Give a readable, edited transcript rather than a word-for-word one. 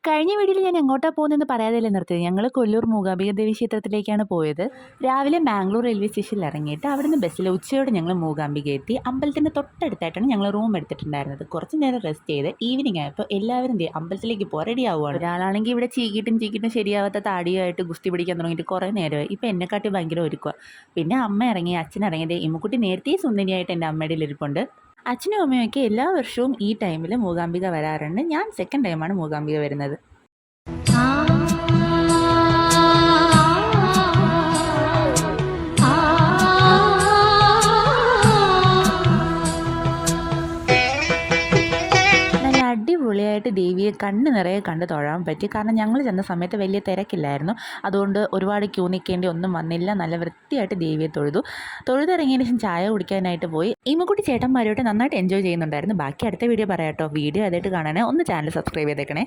കഴിഞ്ഞ വീഡിയോയിൽ ഞാൻ എങ്ങോട്ടാണ് പോകുന്നതെന്ന് പറയാതെയല്ലേ നിർത്തിയത്. ഞങ്ങൾ കൊല്ലൂർ മൂകാംബിക ദേവി ക്ഷേത്രത്തിലേക്കാണ് പോയത്. രാവിലെ മാംഗ്ലൂർ റെയിൽവേ സ്റ്റേഷനിൽ ഇറങ്ങിയിട്ട് അവിടുന്ന് ബസ്സിൽ ഉച്ചയോടെ ഞങ്ങൾ മൂകാംബിക എത്തി. അമ്പലത്തിൻ്റെ തൊട്ടടുത്തായിട്ടാണ് ഞങ്ങൾ റൂം എടുത്തിട്ടുണ്ടായിരുന്നത്. കുറച്ച് നേരം റെസ്റ്റ് ചെയ്ത് ഈവനിങ് ആയപ്പോൾ എല്ലാവരും അമ്പലത്തിലേക്ക് പോകാൻ റെഡി ആവുകയാണ്. ഒരാളാണെങ്കിൽ ഇവിടെ ചീക്കിട്ടും ശരിയാവാത്ത താടിയായിട്ട് ഗുസ്തി പിടിക്കാൻ തുടങ്ങിയിട്ട് കുറേ നേരമായി. ഇപ്പോൾ എന്നെക്കാട്ടി ഭയങ്കര ഒരുക്കുക. പിന്നെ അമ്മ ഇറങ്ങി, അച്ഛൻ ഇറങ്ങിയത്. ഇമ്മുക്കുട്ടി നേരത്തെ സുന്ദരിയായിട്ട് എൻ്റെ അമ്മയുടെ ഇരിപ്പുണ്ട്. അച്ഛനും അമ്മയൊക്കെ എല്ലാ വർഷവും ഈ ടൈമിൽ മൂകാംബിക വരാറുണ്ട്. ഞാൻ സെക്കൻഡ് ടൈമാണ് മൂകാംബിക വരുന്നത്. അടിപൊളിയായിട്ട് ദേവിയെ കണ്ണ് നിറയെ കണ്ട് തൊഴാൻ പറ്റി. കാരണം ഞങ്ങൾ ചെന്ന സമയത്ത് വലിയ തിരക്കില്ലായിരുന്നു. അതുകൊണ്ട് ഒരുപാട് ക്യൂ നിൽക്കേണ്ടി ഒന്നും വന്നില്ല. നല്ല വൃത്തിയായിട്ട് ദേവിയെ തൊഴുതിറങ്ങിയതിന് ശേഷം ചായ കുടിക്കാനായിട്ട് പോയി. ഇമ്മക്കുട്ടി ചേട്ടന്മാരോട്ട് നന്നായിട്ട് എൻജോയ് ചെയ്യുന്നുണ്ടായിരുന്നു. ബാക്കി അടുത്ത വീഡിയോ പറയാം കേട്ടോ. വീഡിയോ ആദ്യമായിട്ട് കാണാനേ ഒന്ന് ചാനൽ സബ്സ്ക്രൈബ് ചെയ്തേക്കണേ.